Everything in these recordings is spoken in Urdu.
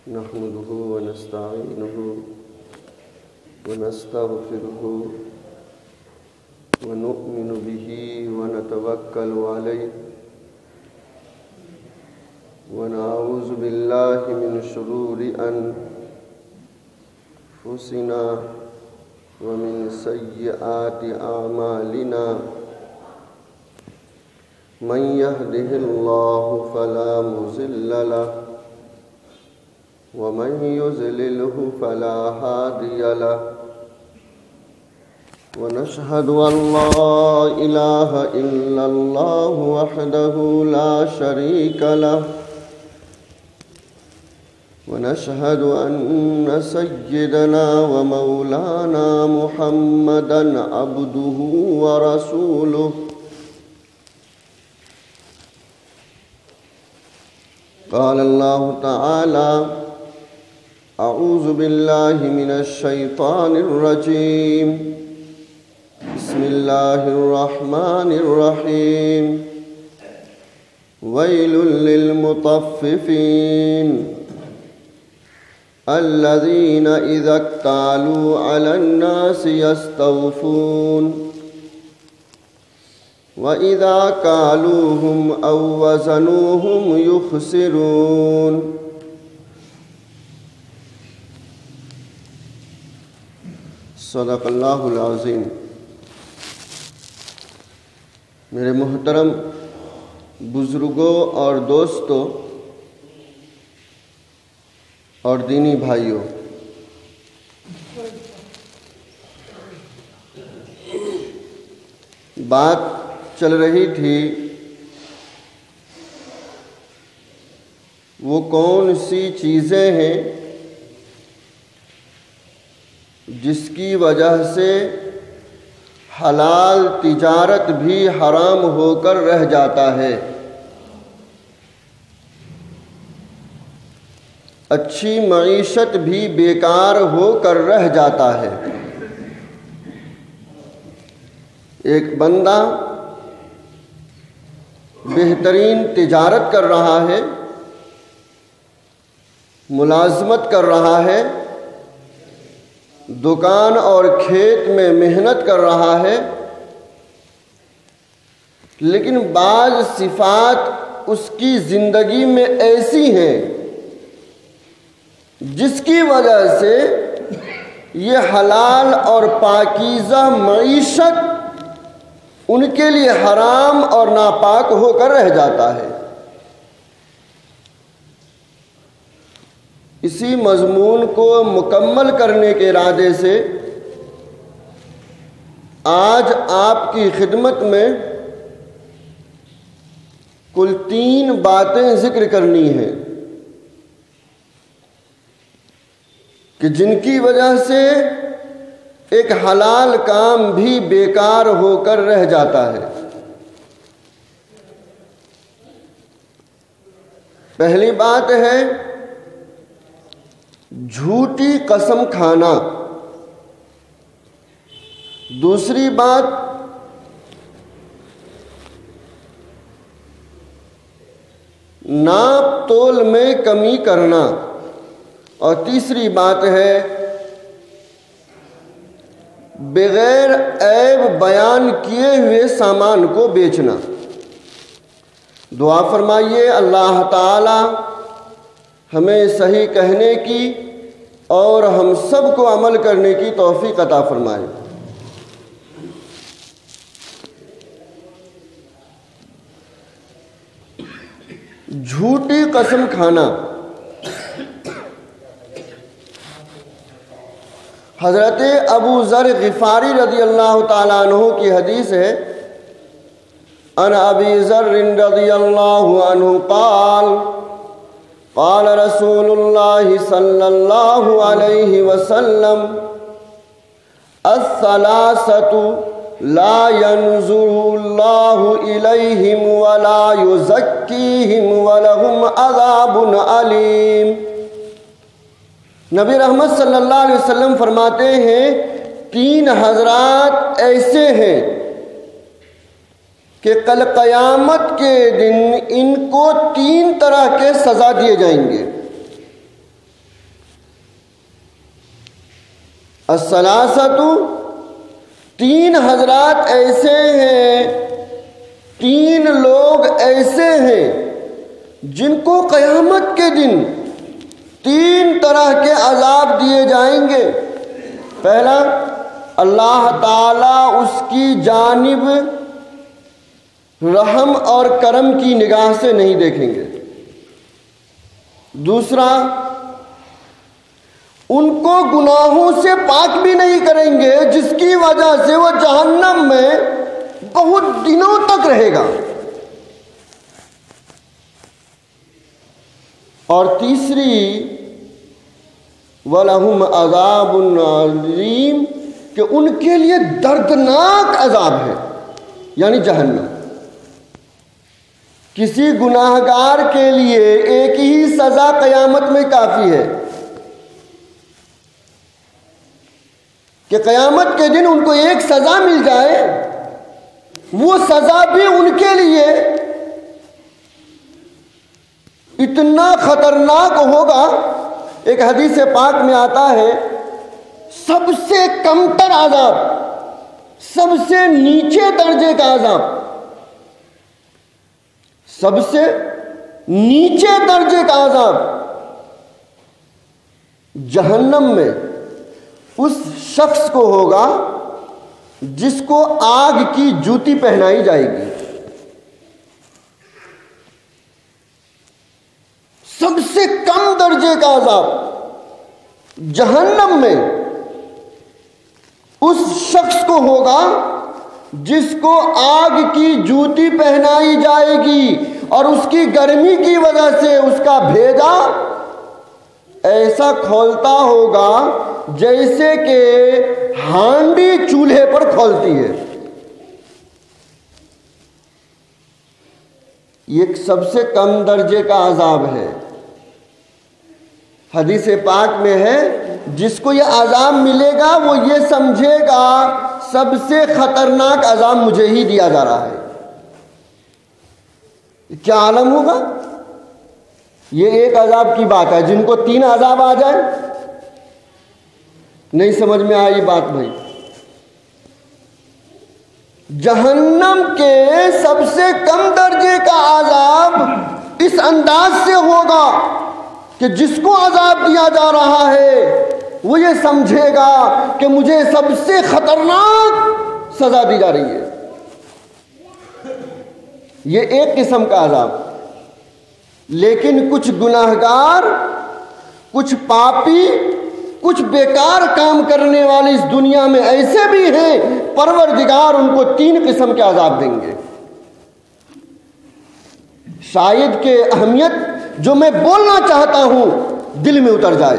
نحمده ونستعينه ونستغفره ونؤمن به ونتوكل عليه ونعوذ بالله من شرور أنفسنا ومن سيئات أعمالنا من يهده الله فلا مضل له ومن يضلله فلا هادي له ونشهد أن لا إله إلا الله وحده لا شريك له ونشهد أن سيدنا ومولانا محمدًا عبده ورسوله قال الله تعالى أعوذ بالله من الشيطان الرجيم بسم الله الرحمن الرحيم ويل للمطففين الذين إذا اكتالوا على الناس يستوفون وإذا كالوهم أو وزنوهم يخسرون صدق اللہ العظیم۔ میرے محترم بزرگوں اور دوستوں اور دینی بھائیوں، بات چل رہی تھی وہ کون سی چیزیں ہیں جس کی وجہ سے حلال تجارت بھی حرام ہو کر رہ جاتا ہے، اچھی معیشت بھی بیکار ہو کر رہ جاتا ہے۔ ایک بندہ بہترین تجارت کر رہا ہے، ملازمت کر رہا ہے، دکان اور کھیت میں محنت کر رہا ہے، لیکن بعض صفات اس کی زندگی میں ایسی ہیں جس کی وجہ سے یہ حلال اور پاکیزہ معیشت ان کے لیے حرام اور ناپاک ہو کر رہ جاتا ہے۔ اسی مضمون کو مکمل کرنے کے ارادے سے آج آپ کی خدمت میں کل 3 باتیں ذکر کرنی ہیں کہ جن کی وجہ سے ایک حلال کام بھی بیکار ہو کر رہ جاتا ہے۔ پہلی بات ہے جھوٹی قسم کھانا، دوسری بات ناپ تول میں کمی کرنا، اور تیسری بات ہے بغیر عیب بیان کیے ہوئے سامان کو بیچنا۔ دعا فرمائیے اللہ تعالی ہمیں صحیح کہنے کی اور ہم سب کو عمل کرنے کی توفیق عطا فرمائے۔ جھوٹی قسم کھانا، حضرت ابو ذر غفاری رضی اللہ تعالیٰ عنہ کی حدیث ہے، ان ابی ذر رضی اللہ عنہ قال قال رسول اللہ صلی اللہ علیہ وسلم الثلاثة لا ينظر اللہ الیہم ولا یزکیہم ولہم عذاب علیم۔ نبی رحمت صلی اللہ علیہ وسلم فرماتے ہیں 3 حضرات ایسے ہیں کہ کل قیامت کے دن ان کو 3 طرح کے سزا دیے جائیں گے۔ الثلاثۃ، تین حضرات ایسے ہیں، تین لوگ ایسے ہیں جن کو قیامت کے دن تین طرح کے عذاب دیے جائیں گے۔ پہلا، اللہ تعالیٰ اس کی جانب رحم اور کرم کی نگاہ سے نہیں دیکھیں گے۔ دوسرا، ان کو گناہوں سے پاک بھی نہیں کریں گے، جس کی وجہ سے وہ جہنم میں بہت دنوں تک رہے گا۔ اور تیسری، وَلَهُمْ عَذَابٌ عَلِيمٌ، کہ ان کے لیے دردناک عذاب ہے، یعنی جہنم۔ کسی گناہگار کے لیے ایک ہی سزا قیامت میں کافی ہے کہ قیامت کے دن ان کو ایک سزا مل جائے، وہ سزا بھی ان کے لیے اتنا خطرناک ہوگا۔ ایک حدیث پاک میں آتا ہے، سب سے کمتر عذاب، سب سے نیچے درجے کا عذاب، سب سے نیچے درجے کا عذاب جہنم میں اس شخص کو ہوگا جس کو آگ کی جوتی پہنائی جائے گی۔ سب سے کم درجے کا عذاب جہنم میں اس شخص کو ہوگا جس کو آگ کی جوتی پہنائی جائے گی، اور اس کی گرمی کی وجہ سے اس کا بھیجا ایسا کھولتا ہوگا جیسے کہ ہانڈی چولہے پر کھولتی ہے۔ یہ سب سے کم درجے کا عذاب ہے۔ حدیث پاک میں ہے، جس کو یہ عذاب ملے گا وہ یہ سمجھے گا سب سے خطرناک عذاب مجھے ہی دیا جا رہا ہے۔ کیا عالم ہوگا؟ یہ ایک عذاب کی بات ہے، جن کو تین عذاب آ جائے، نہیں سمجھ میں آئی بات بھائی؟ جہنم کے سب سے کم درجے کا عذاب اس انداز سے ہوگا کہ جس کو عذاب دیا جا رہا ہے وہ یہ سمجھے گا کہ مجھے سب سے خطرناک سزا دی جا رہی ہے۔ یہ ایک قسم کا عذاب۔ لیکن کچھ گناہگار، کچھ پاپی، کچھ بیکار کام کرنے والے اس دنیا میں ایسے بھی ہیں، پروردگار ان کو تین قسم کے عذاب دیں گے۔ شاید کہ اہمیت جو میں بولنا چاہتا ہوں دل میں اتر جائے۔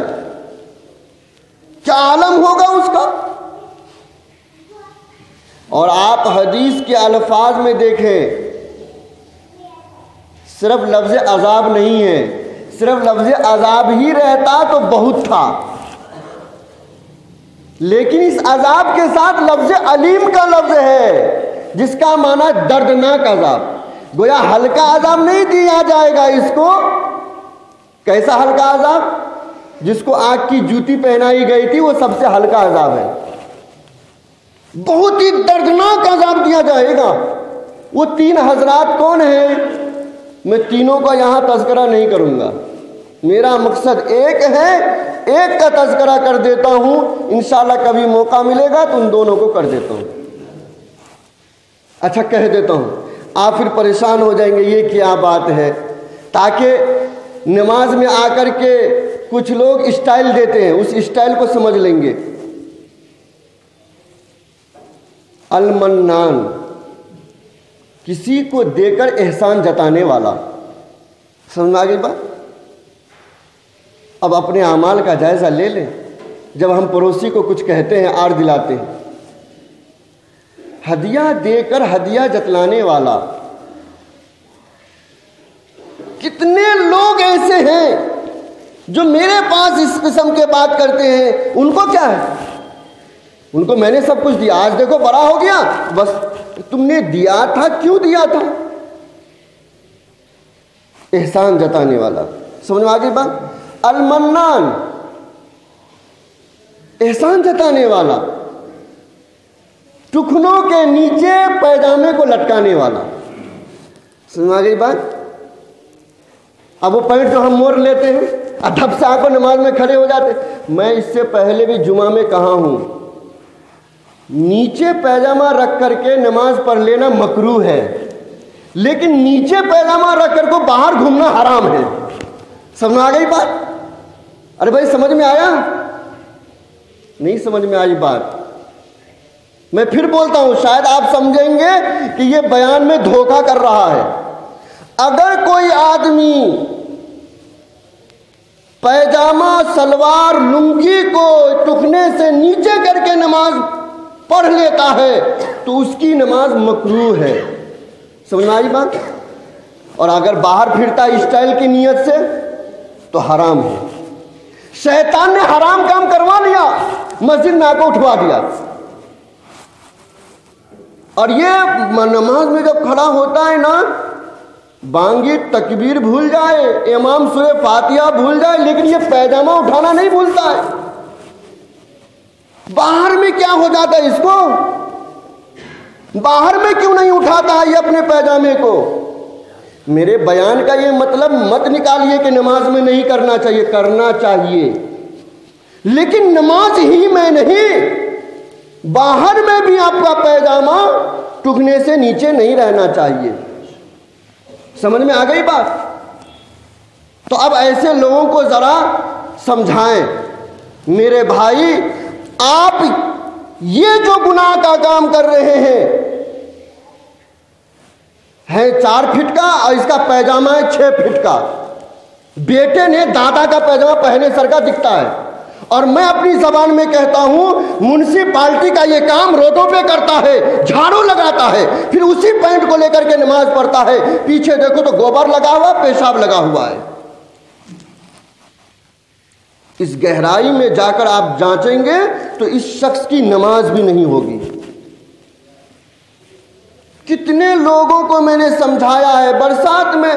کیا عالم ہوگا اس کا؟ اور آپ حدیث کے الفاظ میں دیکھیں، صرف لفظ عذاب نہیں ہے، صرف لفظ عذاب ہی رہتا تو بہت تھا، لیکن اس عذاب کے ساتھ لفظ علیم کا لفظ ہے، جس کا معنی دردناک عذاب۔ گویا ہلکا عذاب نہیں دیا جائے گا اس کو۔ کیسا ہلکا عذاب؟ جس کو آگ کی جوتی پہنائی گئی تھی وہ سب سے ہلکا عذاب ہے۔ بہت ہی دردناک عذاب دیا جائے گا۔ وہ تین حضرات کون ہیں؟ میں تینوں کا یہاں تذکرہ نہیں کروں گا، میرا مقصد ایک ہے، ایک کا تذکرہ کر دیتا ہوں، انشاءاللہ کبھی موقع ملے گا تو ان دونوں کو کر دیتا ہوں۔ اچھا کہہ دیتا ہوں، آپ پھر پریشان ہو جائیں گے یہ کیا بات ہے، تاکہ نماز میں آ کر کے کچھ لوگ اسٹائل دیتے ہیں، اس اسٹائل کو سمجھ لیں گے۔ المنان، کسی کو دے کر احسان جتانے والا۔ سمجھ میں آ گئی بات؟ اب اپنے اعمال کا جائزہ لے لیں۔ جب ہم پڑوسی کو کچھ کہتے ہیں، آر دلاتے ہیں، ہدیہ دے کر ہدیہ جتلانے والا۔ کتنے لوگ ایسے ہیں جو میرے پاس اس قسم کے بات کرتے ہیں، ان کو کیا ہے؟ ان کو میں نے سب کچھ دیا، آج دیکھو بڑا ہو گیا، بس تم نے دیا تھا، کیوں دیا تھا؟ احسان جتانے والا۔ سمجھ میں آ گئی بات؟ المنان، احسان جتانے والا، ٹخنوں کے نیچے پیجامے کو لٹکانے والا. سمجھ آ گئی بات؟ اب وہ پینٹ جو ہم موڑ لیتے ہیں، ادب سے آ کر نماز میں کھڑے ہو جاتے. میں اس سے پہلے بھی جمعہ میں کہا ہوں، نیچے پیجامہ رکھ کر کے نماز پڑھ لینا مکروہ ہے، لیکن نیچے پیجامہ رکھ کر کو باہر گھومنا حرام ہے. سمجھ آ گئی بات؟ ارے بھائی سمجھ میں آیا؟ نہیں سمجھ میں آئی بات؟ میں پھر بولتا ہوں، شاید آپ سمجھیں گے کہ یہ بیان میں دھوکہ کر رہا ہے. اگر کوئی آدمی پیجامہ، سلوار، لنگی کو ٹخنے سے نیچے کر کے نماز پڑھ لیتا ہے تو اس کی نماز مکروہ ہے. سمجھ میں آئی بات؟ اور اگر باہر پھرتا اسٹائل کی نیت سے تو حرام ہے. شیطان نے حرام کام کروا لیا، مسجد میں آ کو اٹھوا دیا. اور یہ نماز میں جب کھڑا ہوتا ہے نا، بانگی تکبیر بھول جائے، امام سورہ فاتحہ بھول جائے، لیکن یہ پیجامہ اٹھانا نہیں بھولتا ہے. باہر میں کیا ہو جاتا ہے اس کو؟ باہر میں کیوں نہیں اٹھاتا ہے یہ اپنے پیجامے کو؟ میرے بیان کا یہ مطلب مت نکالیے کہ نماز میں نہیں کرنا چاہیے، کرنا چاہیے، لیکن نماز ہی میں نہیں، باہر میں بھی آپ کا پیجامہ ٹکنے سے نیچے نہیں رہنا چاہیے. سمجھ میں آ گئی بات؟ تو اب ایسے لوگوں کو ذرا سمجھائیں. میرے بھائی، آپ یہ جو گناہ کا کام کر رہے ہیں 4 فٹ کا اور اس کا پیجامہ ہے 6 فٹ کا. بیٹے نے دادا کا پیجامہ پہنے سر کا دکھتا ہے. اور میں اپنی زبان میں کہتا ہوں، میونسپلٹی کا یہ کام روڈوں پہ کرتا ہے، جھاڑو لگاتا ہے، پھر اسی پینٹ کو لے کر کے نماز پڑھتا ہے. پیچھے دیکھو تو گوبر لگا ہوا، پیشاب لگا ہوا ہے. اس گہرائی میں جا کر آپ جانچیں گے تو اس شخص کی نماز بھی نہیں ہوگی. کتنے لوگوں کو میں نے سمجھایا ہے، برسات میں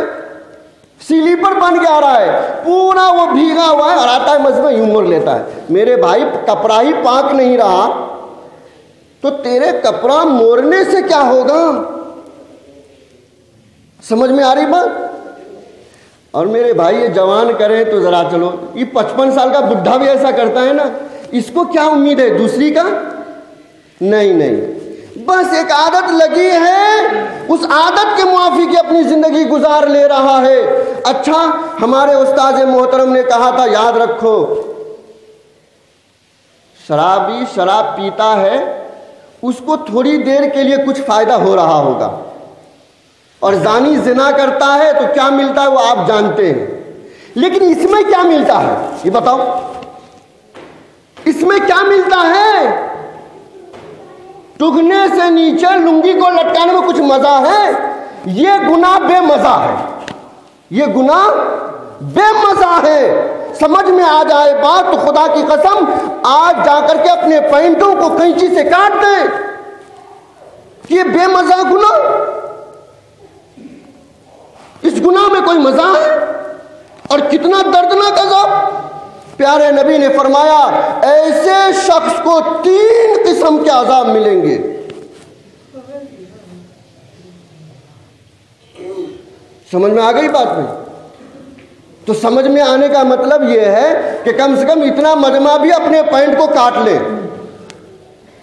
سلیپر بن کے آ رہا ہے، پورا وہ بھیگا ہوا ہے اور آتا ہے مسجد میں یوں موڑ لیتا ہے. میرے بھائی، کپڑا ہی پاک نہیں رہا تو تیرے کپڑا موڑنے سے کیا ہوگا؟ سمجھ میں آ رہی بات؟ اور میرے بھائی، یہ جوان کریں تو ذرا چلو، یہ 55 سال کا بڈھا بھی ایسا کرتا ہے نا، اس کو کیا امید ہے دوسری کا؟ نہیں، بس ایک عادت لگی ہے، اس عادت کے موافق اپنی زندگی گزار لے رہا ہے. اچھا، ہمارے استاد محترم نے کہا تھا، یاد رکھو، شرابی شراب پیتا ہے، اس کو تھوڑی دیر کے لیے کچھ فائدہ ہو رہا ہوگا، اور زانی زنا کرتا ہے تو کیا ملتا ہے وہ آپ جانتے ہیں. لیکن اس میں کیا ملتا ہے یہ بتاؤ؟ اس میں کیا ملتا ہے؟ ٹکنے سے نیچے لنگی کو لٹکانے میں کچھ مزہ ہے؟ یہ گناہ بے مزہ ہے، یہ گناہ بے مزہ ہے. سمجھ میں آ جائے بات تو خدا کی قسم آج جا کر کے اپنے پینٹوں کو کینچی سے کاٹ دیں. یہ بے مزہ گناہ، اس گناہ میں کوئی مزہ ہے؟ اور کتنا دردناک عذاب. پیارے نبی نے فرمایا، ایسے شخص کو 3 قسم کے عذاب ملیں گے. سمجھ میں آ گئی بات میں؟ تو سمجھ میں آنے کا مطلب یہ ہے کہ کم سے کم اتنا مجمع بھی اپنے پینٹ کو کاٹ لے،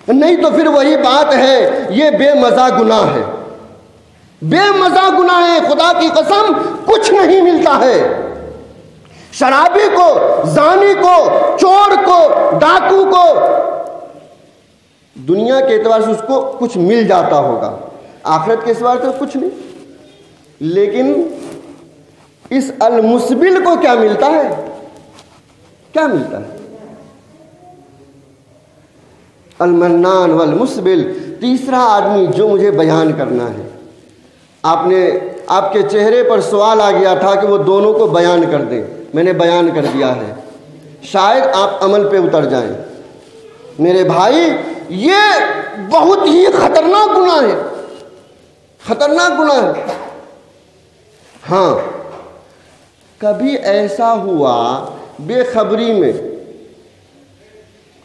نہیں تو پھر وہی بات ہے، یہ بے مزہ گناہ ہے، بے مزہ گناہ ہے. خدا کی قسم کچھ نہیں ملتا ہے. شرابی کو، زانی کو، چور کو، ڈاکو کو دنیا کے اعتبار سے اس کو کچھ مل جاتا ہوگا، آخرت کے اعتبار سے کچھ نہیں. لیکن اس المسبل کو کیا ملتا ہے؟ کیا ملتا ہے؟ المنان والمسبل. تیسرا آدمی جو مجھے بیان کرنا ہے، آپ کے چہرے پر سوال آ گیا تھا کہ وہ دونوں کو بیان کر دیں. میں نے بیان کر دیا ہے، شاید آپ عمل پہ اتر جائیں. میرے بھائی، یہ بہت ہی خطرناک گناہ ہے، خطرناک گناہ ہے. ہاں، کبھی ایسا ہوا بے خبری میں،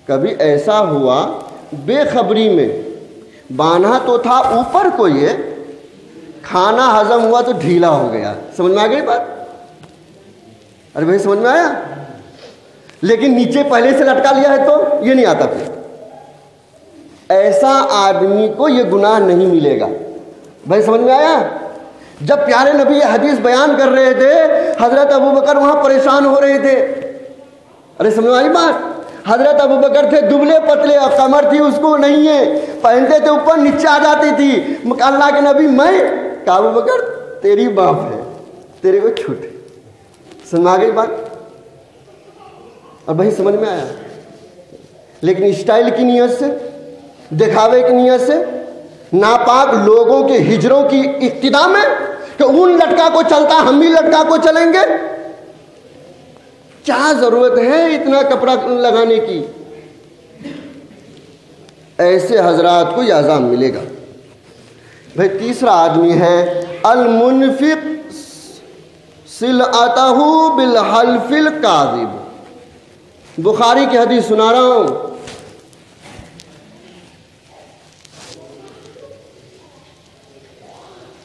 کبھی ایسا ہوا بے خبری میں، باندھا تو تھا اوپر کو، یہ کھانا ہضم ہوا تو ڈھیلا ہو گیا. سمجھ میں آ گئی بات؟ ارے بھائی سمجھ میں آیا؟ لیکن نیچے پہلے سے لٹکا لیا ہے تو یہ نہیں آتا. پھر ایسا آدمی کو یہ گناہ نہیں ملے گا. بھائی سمجھ میں آیا؟ جب پیارے نبی یہ حدیث بیان کر رہے تھے، حضرت ابوبکر وہاں پریشان ہو رہے تھے. ارے سمجھ میں آئی بات؟ حضرت ابوبکر تھے دبلے پتلے، اور کمر تھی اس کو نہیں ہے، پہنتے تھے اوپر نیچے آ جاتی تھی. اللہ کے نبی میں کہ ابوبکر تیری باپ ہے، تیرے کو چھوٹ. سمجھ میں آ گئی بات؟ اور بھائی سمجھ میں آیا؟ لیکن اسٹائل کی نیت سے، دکھاوے کی نیت سے، ناپاک لوگوں کے ہجروں کی اقتدا میں کہ اون لٹکا کو چلتا ہم بھی لٹکا کو چلیں گے. کیا ضرورت ہے اتنا کپڑا لگانے کی؟ ایسے حضرات کو یہ عذاب ملے گا. بھائی تیسرا آدمی ہے المنفق سلعتہ بالحلف الکاذب. بخاری کی حدیث سنا رہا ہوں.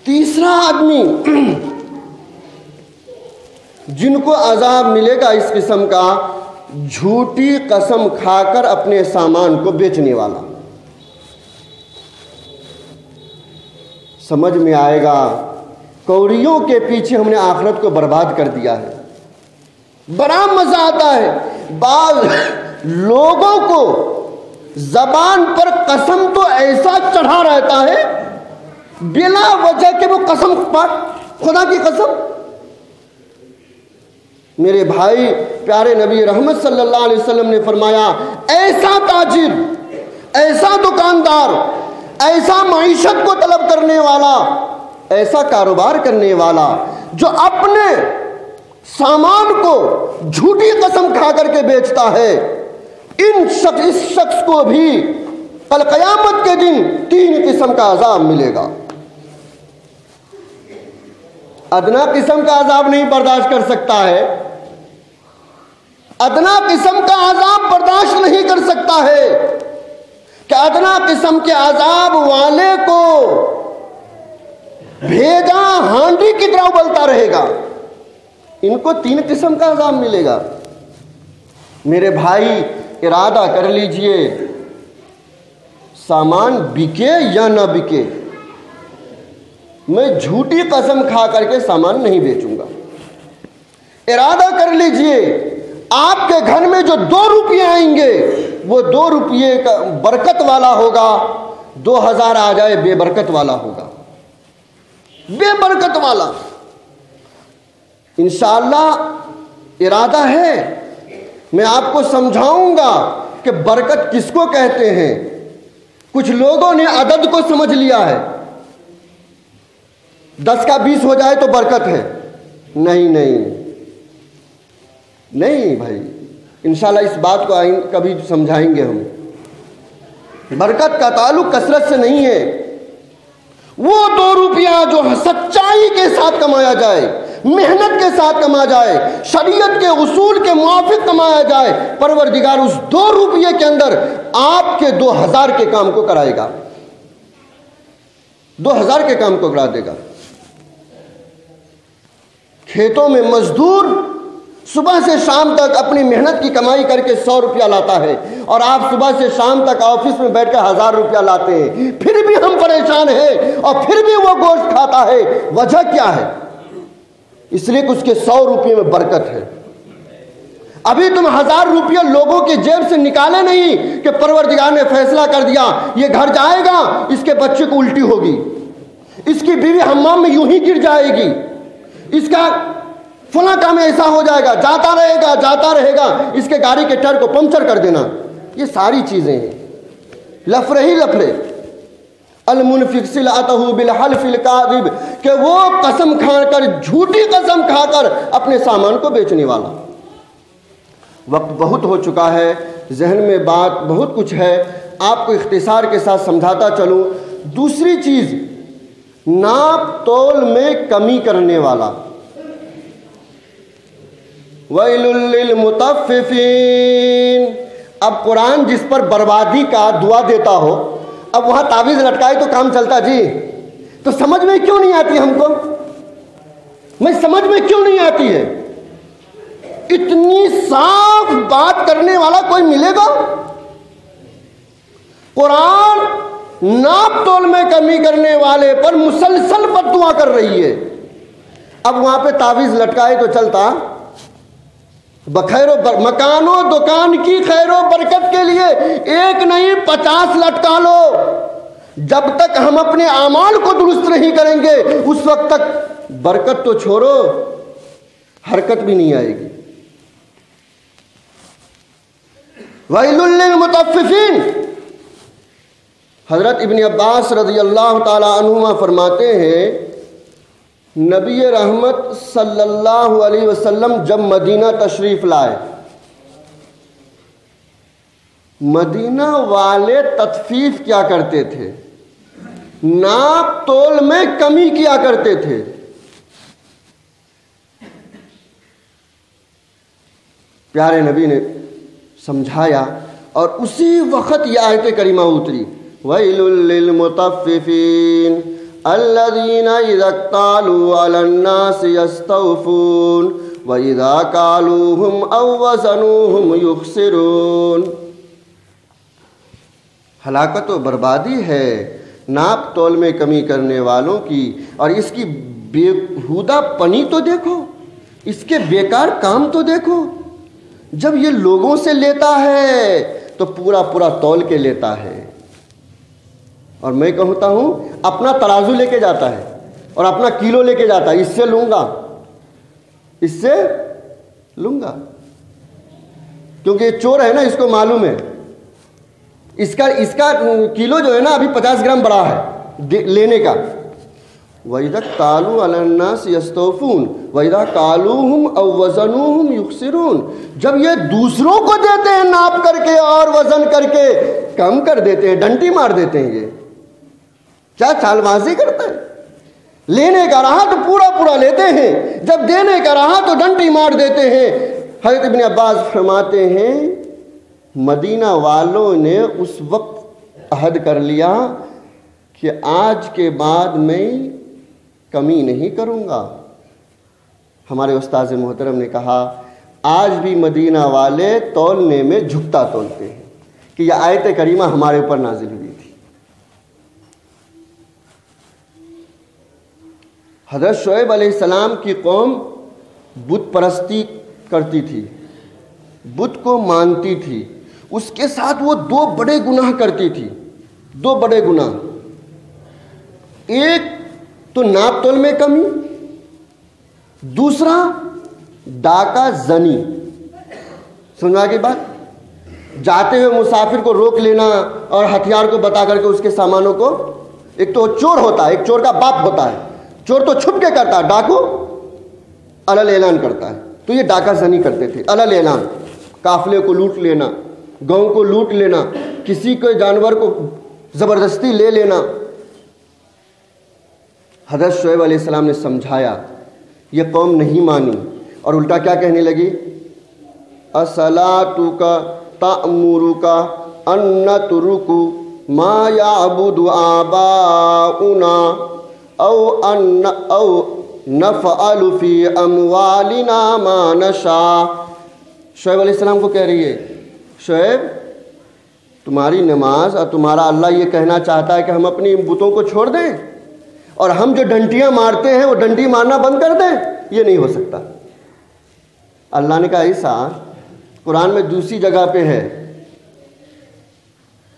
تیسرا آدمی جن کو عذاب ملے گا اس قسم کا، جھوٹی قسم کھا کر اپنے سامان کو بیچنے والا. سمجھ میں آئے گا، کوڑیوں کے پیچھے ہم نے آخرت کو برباد کر دیا ہے. بڑا مزہ آتا ہے بعض لوگوں کو زبان پر قسم تو ایسا چڑھا رہتا ہے بلا وجہ کہ وہ قسم خدا کی قسم. میرے بھائی پیارے نبی رحمت صلی اللہ علیہ وسلم نے فرمایا، ایسا تاجر، ایسا دکاندار، ایسا معیشت کو طلب کرنے والا، ایسا کاروبار کرنے والا جو اپنے سامان کو جھوٹی قسم کھا کر کے بیچتا ہے، اس شخص کو بھی کل قیامت کے دن 3 قسم کا عذاب ملے گا. ادنا قسم کا عذاب نہیں برداشت کر سکتا ہے، ادنا قسم کا عذاب برداشت نہیں کر سکتا ہے کہ ادنا قسم کے عذاب والے کو بھیجا ہانڈی کی طرح ابلتا رہے گا. ان کو 3 قسم کا عذاب ملے گا. میرے بھائی ارادہ کر لیجئے، سامان بکے یا نہ بکے، میں جھوٹی قسم کھا کر کے سامان نہیں بیچوں گا. ارادہ کر لیجئے آپ کے گھر میں جو 2 روپیے آئیں گے وہ 2 روپیے کا برکت والا ہوگا، 2000 آ جائے بے برکت والا ہوگا، بے برکت والا. انشاءاللہ ارادہ ہے میں آپ کو سمجھاؤں گا کہ برکت کس کو کہتے ہیں. کچھ لوگوں نے عدد کو سمجھ لیا ہے، 10 کا 20 ہو جائے تو برکت ہے. نہیں بھائی، انشاءاللہ اس بات کو کبھی سمجھائیں گے ہم. برکت کا تعلق کثرت سے نہیں ہے. وہ 2 روپیہ جو سچائی کے ساتھ کمایا جائے، محنت کے ساتھ کمایا جائے، شریعت کے اصول کے موافق کمایا جائے، پروردگار اس 2 روپیے کے اندر آپ کے 2000 کے کام کو کرائے گا، 2000 کے کام کو کرا دے گا. کھیتوں میں مزدور صبح سے شام تک اپنی محنت کی کمائی کر کے 100 روپیہ لاتا ہے، اور آپ صبح سے شام تک آفس میں بیٹھ کر 1000 روپیہ لاتے ہیں، پھر بھی ہم پریشان ہیں اور پھر بھی وہ گوشت کھاتا ہے. وجہ کیا ہے؟ اس لیے کہ اس کے 100 روپیے میں برکت ہے. ابھی تم 1000 روپیہ لوگوں کی جیب سے نکالے نہیں کہ پروردگار نے فیصلہ کر دیا یہ گھر جائے گا، اس کے بچے کو الٹی ہوگی، اس کی بیوی حمام میں یوں ہی گر جائے گی، اس کا فلاں کام ایسا ہو جائے گا، جاتا رہے گا، اس کے گاڑی کے ٹائر کو پنچر کر دینا. یہ ساری چیزیں ہیں، لفڑے ہی لفڑے. المنفق سلعتہ بالحلف الکاذب، کہ وہ قسم کھا کر، جھوٹی قسم کھا کر اپنے سامان کو بیچنے والا. وقت بہت ہو چکا ہے، ذہن میں بات بہت کچھ ہے، آپ کو اختصار کے ساتھ سمجھاتا چلوں. دوسری چیز، ناپ تول میں کمی کرنے والا. وَيْلٌ لِّلْمُطَفِّفِينَ، اب قرآن جس پر بربادی کا دعا دیتا ہو، اب وہاں تعویذ لٹکائے تو کام چلتا جی؟ تو سمجھ میں کیوں نہیں آتی ہم کو؟ میں سمجھ میں کیوں نہیں آتی ہے؟ اتنی صاف بات کرنے والا کوئی ملے گا؟ قرآن ناپ تول میں کمی کرنے والے پر مسلسل بد دعا کر رہی ہے، اب وہاں پہ تعویذ لٹکائے تو چلتا؟ مکان و دکان کی خیر و برکت کے لیے ایک نہیں 50 لٹکا لو، جب تک ہم اپنے اعمال کو درست نہیں کریں گے اس وقت تک برکت تو چھوڑو حرکت بھی نہیں آئے گی۔ وَيْلٌ لِّلْمُطَفِّفِينَ، حضرت ابن عباس رضی اللہ تعالی عنہما فرماتے ہیں نبی رحمت صلی اللہ علیہ وسلم جب مدینہ تشریف لائے، مدینہ والے تطفیف کیا کرتے تھے، ناپ تول میں کمی کیا کرتے تھے۔ پیارے نبی نے سمجھایا اور اسی وقت یہ آیت کریمہ اتری، وَيْلٌ لِّلْمُطَفِّفِينَ الَّذِينَ إِذَا اكْتَالُوا عَلَى النَّاسِ يَسْتَوْفُونَ وَإِذَا كَالُوهُمْ أَوْ وَزَنُوهُمْ يُخْسِرُونَ۔ ہلاکت و بربادی ہے ناپ تول میں کمی کرنے والوں کی، اور اس کی بےہودہ پنی تو دیکھو، اس کے بیکار کام تو دیکھو۔ جب یہ لوگوں سے لیتا ہے تو پورا پورا تول کے لیتا ہے، اور میں کہتا ہوں اپنا ترازو لے کے جاتا ہے اور اپنا کلو لے کے جاتا ہے، اس سے لوں گا، اس سے لوں گا، کیونکہ یہ چور ہے نا، اس کو معلوم ہے اس کا کلو جو ہے نا ابھی 50 گرام بڑا ہے لینے کا۔ وَإِذَا اكْتَالُوا عَلَى النَّاسِ يَسْتَوْفُونَ وَإِذَا كَالُوهُمْ أَوْ وَزَنُوهُمْ يُخْسِرُونَ، جب یہ دوسروں کو دیتے ہیں ناپ کر کے اور وزن کر کے کم کر دیتے ہیں، ڈنٹی مار دیتے ہیں۔ یہ کیا چال بازی کرتا ہے؟ لینے کا رہا تو پورا پورا لیتے ہیں، جب دینے کا رہا تو ڈنٹی مار دیتے ہیں۔ حضرت ابن عباس فرماتے ہیں مدینہ والوں نے اس وقت عہد کر لیا کہ آج کے بعد میں کمی نہیں کروں گا۔ ہمارے استاذ محترم نے کہا آج بھی مدینہ والے تولنے میں جھکتا تولتے ہیں، کہ یہ آیت کریمہ ہمارے اوپر نازل ہوئی تھی۔ حضرت شعیب علیہ السلام کی قوم بت پرستی کرتی تھی، بت کو مانتی تھی، اس کے ساتھ وہ 2 بڑے گناہ کرتی تھی، 2 بڑے گناہ، ایک تو ناپ تول میں کمی، دوسرا ڈاکہ زنی۔ سنوا کی بات، جاتے ہوئے مسافر کو روک لینا اور ہتھیار کو بتا کر کے اس کے سامانوں کو، ایک تو چور ہوتا ہے، ایک چور کا باپ ہوتا ہے، چور تو چھپ کے کرتا ہے، ڈاکو علل اعلان کرتا ہے، تو یہ ڈاکہ زنی کرتے تھے، علل اعلان، قافلے کو لوٹ لینا، گاؤں کو لوٹ لینا، کسی کے جانور کو زبردستی لے لینا۔ حضرت شعیب علیہ السلام نے سمجھایا، یہ قوم نہیں مانی، اور الٹا کیا کہنے لگی، اصلاتک تأمرک ان نترک ما یعبد آباؤنا او نفعل فی اموالنا ما نشاء۔ شعیب علیہ السلام کو کہہ رہی ہے شعیب تمہاری نماز اور تمہارا اللہ یہ کہنا چاہتا ہے کہ ہم اپنی بتوں کو چھوڑ دیں اور ہم جو ڈنٹیاں مارتے ہیں وہ ڈنٹی مارنا بند کر دیں؟ یہ نہیں ہو سکتا۔ اللہ نے کہا ایسا قرآن میں دوسری جگہ پہ ہے،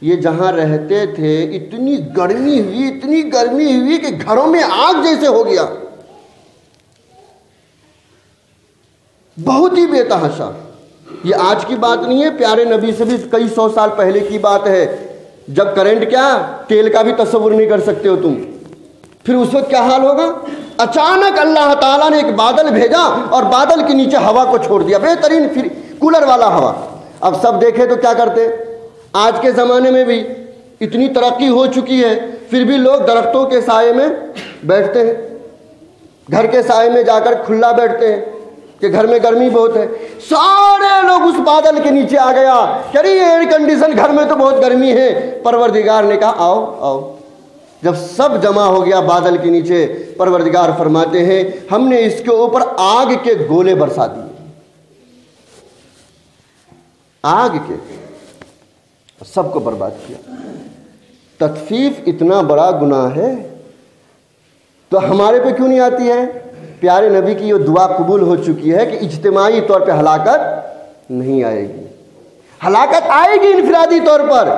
یہ جہاں رہتے تھے اتنی گرمی ہوئی کہ گھروں میں آگ جیسے ہو گیا، بہت ہی بے تحاشا۔ یہ آج کی بات نہیں ہے، پیارے نبی سے بھی کئی 100 سال پہلے کی بات ہے، جب کرنٹ کیا تیل کا بھی تصور نہیں کر سکتے ہو تم۔ پھر اس وقت کیا حال ہوگا؟ اچانک اللہ تعالیٰ نے ایک بادل بھیجا اور بادل کے نیچے ہوا کو چھوڑ دیا، بہترین پھر کولر والا ہوا۔ اب سب دیکھے تو کیا کرتے؟ آج کے زمانے میں بھی اتنی ترقی ہو چکی ہے، پھر بھی لوگ درختوں کے سائے میں بیٹھتے ہیں، گھر کے سائے میں جا کر کھلا بیٹھتے ہیں، کہ گھر میں گرمی بہت ہے. سارے لوگ اس بادل کے نیچے آ گیا کہ ارے ایئر کنڈیشن گھر میں تو بہت گرمی ہے. پروردگار نے کہا آؤ آؤ. جب سب جمع ہو گیا بادل کے نیچے، پروردگار فرماتے ہیں ہم نے اس کے اوپر آگ کے گولے برسا دیے. آگ کے، سب کو برباد کیا. تطفیف اتنا بڑا گناہ ہے تو ہمارے پہ کیوں نہیں آتی ہے؟ پیارے نبی کی یہ دعا قبول ہو چکی ہے کہ اجتماعی طور پہ ہلاکت نہیں آئے گی. ہلاکت آئے گی انفرادی طور پر،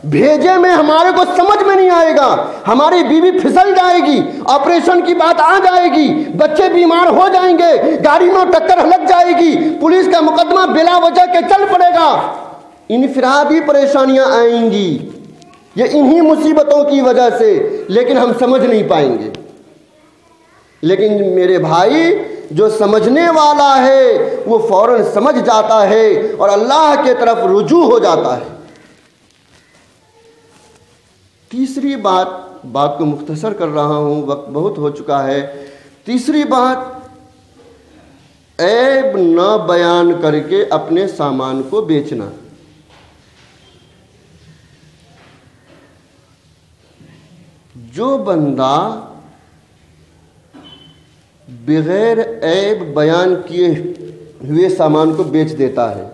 بھیجے میں ہمارے کو سمجھ میں نہیں آئے گا، ہماری بیوی پھسل جائے گی، آپریشن کی بات آ جائے گی، بچے بیمار ہو جائیں گے، گاڑی میں ٹکر لگ جائے گی، پولیس کا مقدمہ بلا وجہ کے چل پڑے گا. انفرادی پریشانیاں آئیں گی، یہ انہی مصیبتوں کی وجہ سے، لیکن ہم سمجھ نہیں پائیں گے. لیکن میرے بھائی جو سمجھنے والا ہے وہ فوراً سمجھ جاتا ہے اور اللہ کے طرف رجوع ہو جاتا ہے. تیسری بات کو مختصر کر رہا ہوں، وقت بہت ہو چکا ہے. تیسری بات، عیب نہ بیان کر کے اپنے سامان کو بیچنا. جو بندہ بغیر عیب بیان کیے ہوئے سامان کو بیچ دیتا ہے،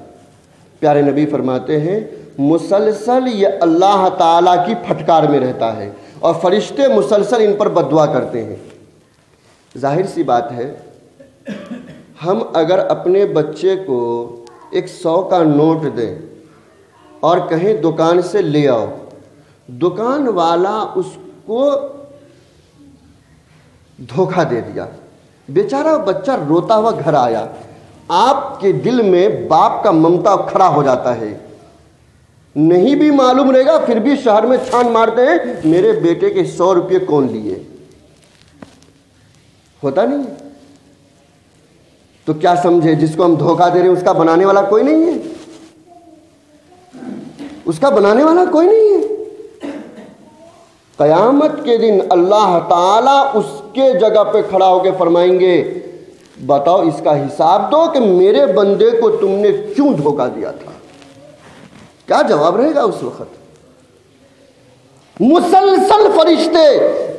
پیارے نبی فرماتے ہیں مسلسل یہ اللہ تعالیٰ کی پھٹکار میں رہتا ہے اور فرشتے مسلسل ان پر بددعا کرتے ہیں. ظاہر سی بات ہے، ہم اگر اپنے بچے کو ایک 100 کا نوٹ دیں اور کہیں دکان سے لے آؤ، دکان والا اس کو دھوکہ دے دیا، بیچارہ بچہ روتا ہوا گھر آیا، آپ کے دل میں باپ کا ممتا کھڑا ہو جاتا ہے. نہیں بھی معلوم رہے گا پھر بھی شہر میں چھان مارتے ہیں میرے بیٹے کے 100 روپے کون لیے. ہوتا نہیں. تو کیا سمجھے جس کو ہم دھوکہ دے رہے ہیں اس کا بنانے والا کوئی نہیں ہے، اس کا بنانے والا کوئی نہیں ہے. قیامت کے دن اللہ تعالیٰ اس کے جگہ پہ کھڑا ہو کے فرمائیں گے بتاؤ اس کا حساب دو کہ میرے بندے کو تم نے کیوں دھوکہ دیا تھا. کیا جواب رہے گا اس وقت؟ مسلسل فرشتے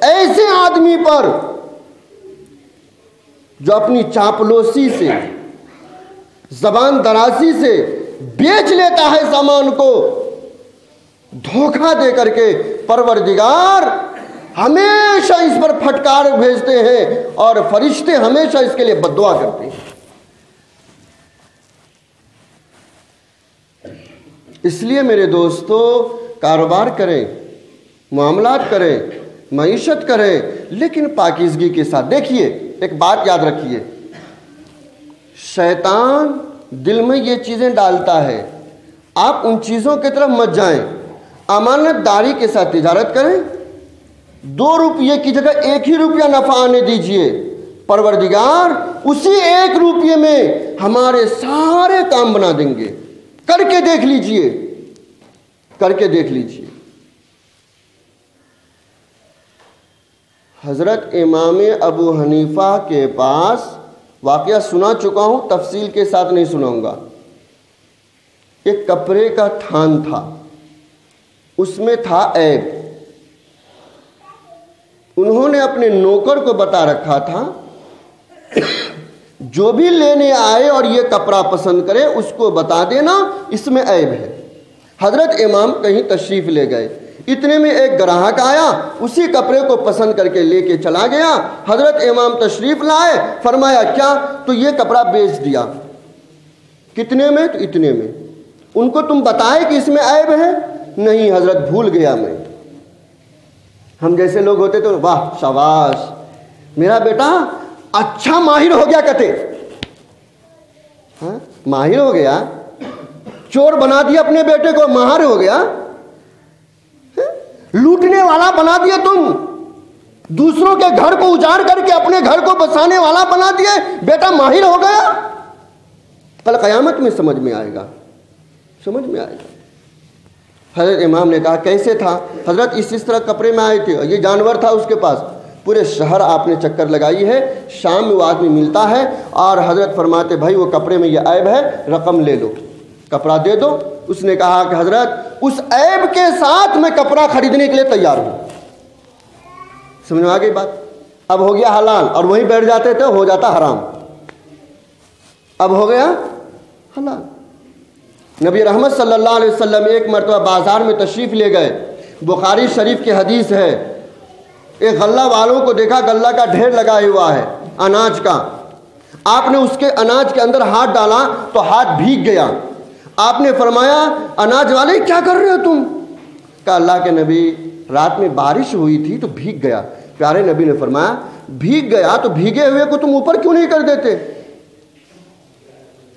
ایسے آدمی پر جو اپنی چاپلوسی سے، زبان درازی سے بیچ لیتا ہے سامان کو، دھوکہ دے کر کے پروردگار ہمیشہ اس پر پھٹکار بھیجتے ہیں اور فرشتے ہمیشہ اس کے لیے بددعا کرتے ہیں. اس لیے میرے دوستو، کاروبار کریں، معاملات کریں، معیشت کریں، لیکن پاکیزگی کے ساتھ. دیکھیے ایک بات یاد رکھیے، شیطان دل میں یہ چیزیں ڈالتا ہے، آپ ان چیزوں کی طرف مت جائیں. امانت داری کے ساتھ تجارت کریں، 2 روپے کی جگہ 1 ہی روپیہ نفع آنے دیجئے. پروردگار اسی 1 روپے میں ہمارے سارے کام بنا دیں گے. کر کے دیکھ لیجئے، کر کے دیکھ لیجئے. حضرت امام ابو حنیفہ کے پاس واقعہ سنا چکا ہوں، تفصیل کے ساتھ نہیں سناؤں گا. ایک کپڑے کا تھان تھا، اس میں تھا عیب. انہوں نے اپنے نوکر کو بتا رکھا تھا جو بھی لینے آئے اور یہ کپڑا پسند کرے اس کو بتا دینا اس میں عیب ہے. حضرت امام کہیں تشریف لے گئے، اتنے میں ایک گراہک آیا، اسی کپڑے کو پسند کر کے لے کے چلا گیا. حضرت امام تشریف لائے، فرمایا کیا؟ تو یہ کپڑا بیچ دیا. کتنے میں؟ تو اتنے میں. ان کو تم بتائے کہ اس میں عیب ہے؟ نہیں حضرت بھول گیا میں. ہم جیسے لوگ ہوتے تو واہ شاباش میرا بیٹا اچھا ماہر ہو گیا کہتے. ہاں ماہر ہو گیا، چور بنا دیا اپنے بیٹے کو، ماہر ہو گیا. لوٹنے والا بنا دیا تم، دوسروں کے گھر کو اجاڑ کر کے اپنے گھر کو بسانے والا بنا دیے، بیٹا ماہر ہو گیا. کل قیامت میں سمجھ میں آئے گا، سمجھ میں آئے گا. حضرت امام نے کہا کیسے تھا؟ حضرت اس طرح کپڑے میں آئے تھے، یہ جانور تھا اس کے پاس. پورے شہر آپ نے چکر لگائی ہے، شام میں وہ آدمی ملتا ہے اور حضرت فرماتے بھائی وہ کپڑے میں یہ عیب ہے، رقم لے لو، کپڑا دے دو۔ اس نے کہا کہ حضرت اس عیب کے ساتھ میں کپڑا خریدنے کے لیے تیار ہوں۔ سمجھ میں آ گئی بات؟ اب ہو گیا حلال، اور وہیں بیٹھ جاتے تھے ہو جاتا حرام، اب ہو گیا حلال۔ نبی رحمت صلی اللہ علیہ وسلم ایک مرتبہ بازار میں تشریف لے گئے، بخاری شریف کی حدیث ہے، ایک غلہ والوں کو دیکھا غلہ کا ڈھیر لگا ہوا ہے اناج کا، آپ نے اس کے اناج کے اندر ہاتھ ڈالا تو ہاتھ بھیگ گیا۔ آپ نے فرمایا اناج والے کیا کر رہے ہو تم؟ کہا اللہ کے نبی رات میں بارش ہوئی تھی تو بھیگ گیا۔ پیارے نبی نے فرمایا بھیگ گیا تو بھیگے ہوئے کو تم اوپر کیوں نہیں کر دیتے؟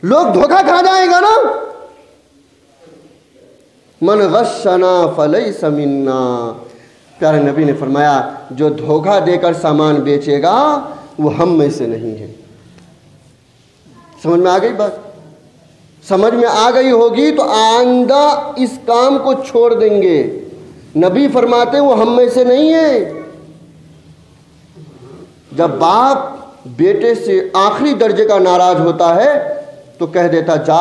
لوگ دھوکہ کھا جائیں گا نا۔ من غشنا فلیس منا، پیارے نبی نے فرمایا جو دھوکہ دے کر سامان بیچے گا وہ ہم میں سے نہیں ہے۔ سمجھ میں آ گئی بات؟ سمجھ میں آ گئی ہوگی تو آئندہ اس کام کو چھوڑ دیں گے۔ نبی فرماتے ہیں وہ ہم میں سے نہیں ہے۔ جب باپ بیٹے سے آخری درجے کا ناراض ہوتا ہے تو کہہ دیتا جا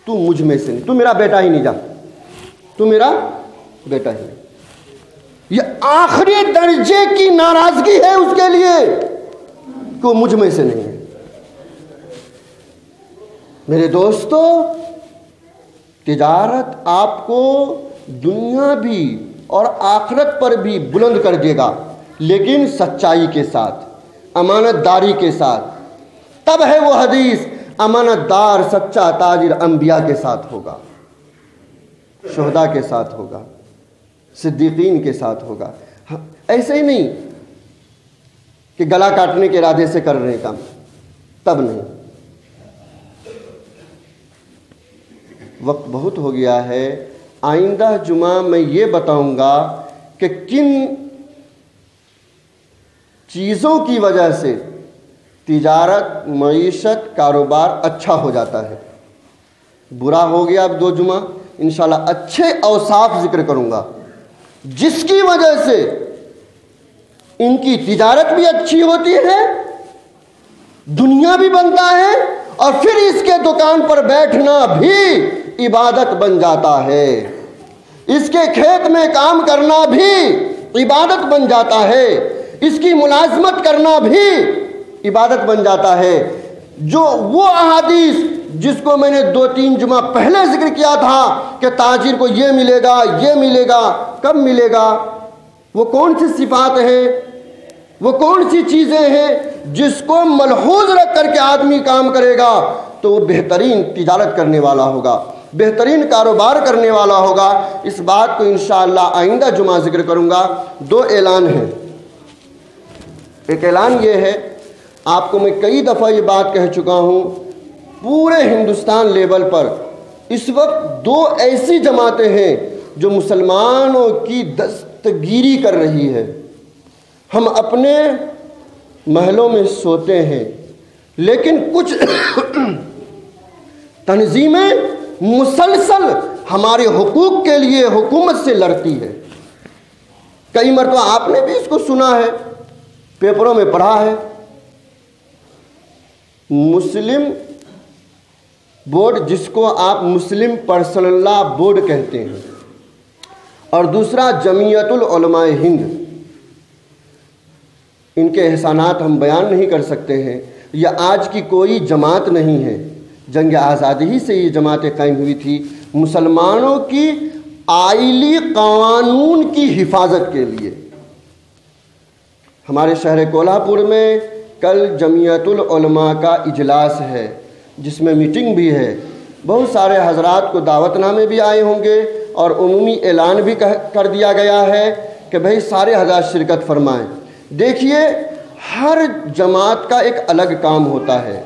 تو مجھ میں سے نہیں، تو میرا بیٹا ہی نہیں، جا تو میرا بیٹا ہی نہیں۔ یہ آخری درجے کی ناراضگی ہے اس کے لیے کہ وہ مجھ میں سے نہیں ہے۔ میرے دوستو، تجارت آپ کو دنیا بھی اور آخرت پر بھی بلند کر دے گا، لیکن سچائی کے ساتھ، امانت داری کے ساتھ۔ تب ہے وہ حدیث امانت دار سچا تاجر انبیاء کے ساتھ ہوگا، شہداء کے ساتھ ہوگا، صدیقین کے ساتھ ہوگا۔ ایسے ہی نہیں کہ گلا کاٹنے کے ارادے سے کر رہے ہیں کام، تب نہیں۔ وقت بہت ہو گیا ہے، آئندہ جمعہ میں یہ بتاؤں گا کہ کن چیزوں کی وجہ سے تجارت، معیشت، کاروبار اچھا ہو جاتا ہے۔ برا ہو گیا اب 2 جمعہ، انشاءاللہ اچھے اوصاف ذکر کروں گا جس کی وجہ سے ان کی تجارت بھی اچھی ہوتی ہے، دنیا بھی بنتا ہے، اور پھر اس کے دکان پر بیٹھنا بھی عبادت بن جاتا ہے، اس کے کھیت میں کام کرنا بھی عبادت بن جاتا ہے، اس کی ملازمت کرنا بھی عبادت بن جاتا ہے۔ جو وہ احادیث جس کو میں نے 2-3 جمعہ پہلے ذکر کیا تھا کہ تاجر کو یہ ملے گا، یہ ملے گا، کب ملے گا، وہ کون سی صفات ہیں، وہ کون سی چیزیں ہیں جس کو ملحوظ رکھ کر کے آدمی کام کرے گا تو وہ بہترین تجارت کرنے والا ہوگا، بہترین کاروبار کرنے والا ہوگا۔ اس بات کو انشاءاللہ آئندہ جمعہ ذکر کروں گا۔ 2 اعلان ہیں۔ ایک اعلان یہ ہے، آپ کو میں کئی دفعہ یہ بات کہہ چکا ہوں، پورے ہندوستان لیول پر اس وقت 2 ایسی جماعتیں ہیں جو مسلمانوں کی دستگیری کر رہی ہے۔ ہم اپنے محلوں میں سوتے ہیں، لیکن کچھ تنظیمیں مسلسل ہمارے حقوق کے لیے حکومت سے لڑتی ہے۔ کئی مرتبہ آپ نے بھی اس کو سنا ہے، پیپروں میں پڑھا ہے۔ مسلم بورڈ، جس کو آپ مسلم پرسنل لا بورڈ کہتے ہیں، اور دوسرا جمعیت العلماء ہند، ان کے احسانات ہم بیان نہیں کر سکتے ہیں۔ یہ آج کی کوئی جماعت نہیں ہے، جنگ آزادی ہی سے یہ جماعتیں قائم ہوئی تھی، مسلمانوں کی آئلی قانون کی حفاظت کے لیے۔ ہمارے شہر کولہاپور میں کل جمعیت العلماء کا اجلاس ہے، جس میں میٹنگ بھی ہے۔ بہت سارے حضرات کو دعوت نامے بھی آئے ہوں گے، اور عمومی اعلان بھی کر دیا گیا ہے کہ بھئی سارے حضرات شرکت فرمائیں۔ دیکھیے، ہر جماعت کا ایک الگ کام ہوتا ہے۔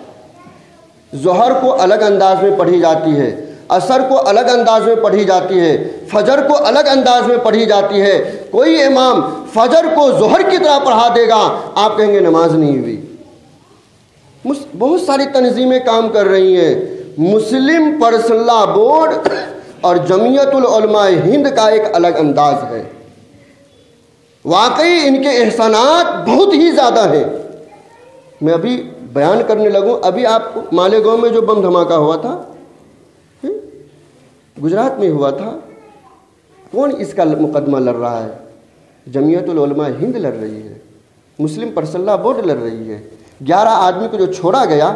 ظہر کو الگ انداز میں پڑھی جاتی ہے، عصر کو الگ انداز میں پڑھی جاتی ہے، فجر کو الگ انداز میں پڑھی جاتی ہے۔ کوئی امام فجر کو ظہر کی طرح پڑھا دے گا، آپ کہیں گے نماز نہیں ہوئی۔ بہت ساری تنظیمیں کام کر رہی ہیں۔ مسلم پرسنل لا بورڈ اور جمعیت العلماء ہند کا ایک الگ انداز ہے، واقعی ان کے احسانات بہت ہی زیادہ ہیں۔ میں ابھی بیان کرنے لگوں، ابھی آپ کو مالیگاؤں میں جو بم دھماکہ ہوا تھا، گجرات میں ہوا تھا، کون اس کا مقدمہ لڑ رہا ہے؟ جمعیت العلماء ہند لڑ رہی ہے، مسلم پرسنل لا بورڈ لڑ رہی ہے۔ 11 آدمی کو جو چھوڑا گیا،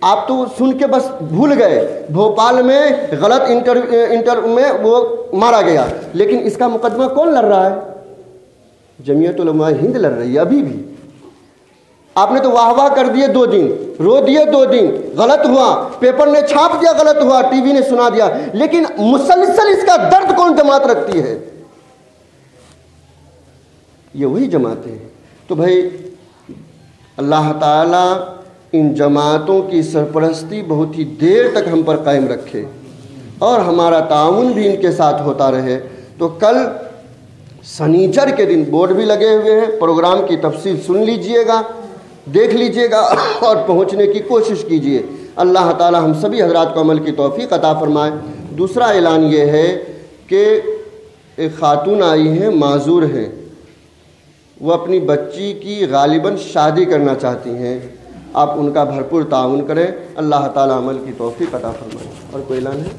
آپ تو سن کے بس بھول گئے، بھوپال میں غلط انٹر میں وہ مارا گیا، لیکن اس کا مقدمہ کون لڑ رہا ہے؟ جمعیت العلماء ہند لڑ رہی ہے ابھی بھی۔ آپ نے تو واہ واہ کر دیے 2 دن، رو دیے 2 دن، غلط ہوا، پیپر نے چھاپ دیا غلط ہوا، ٹی وی نے سنا دیا، لیکن مسلسل اس کا درد کون جماعت رکھتی ہے؟ یہ وہی جماعتیں ہیں۔ تو بھائی اللہ تعالیٰ ان جماعتوں کی سرپرستی بہت ہی دیر تک ہم پر قائم رکھے اور ہمارا تعاون بھی ان کے ساتھ ہوتا رہے۔ تو کل سنیچر کے دن بورڈ بھی لگے ہوئے ہیں، پروگرام کی تفصیل سن لیجئے گا، دیکھ لیجئے گا اور پہنچنے کی کوشش کیجئے۔ اللہ تعالی ہم سبھی حضرات کو عمل کی توفیق عطا فرمائے۔ دوسرا اعلان یہ ہے کہ ایک خاتون آئی ہیں، معذور ہیں، وہ اپنی بچی کی غالباً شادی کرنا چاہتی ہیں، آپ ان کا بھرپور تعاون کریں، اللہ تعالی عمل کی توفیق عطا فرمائے۔ اور کوئی اعلان ہے؟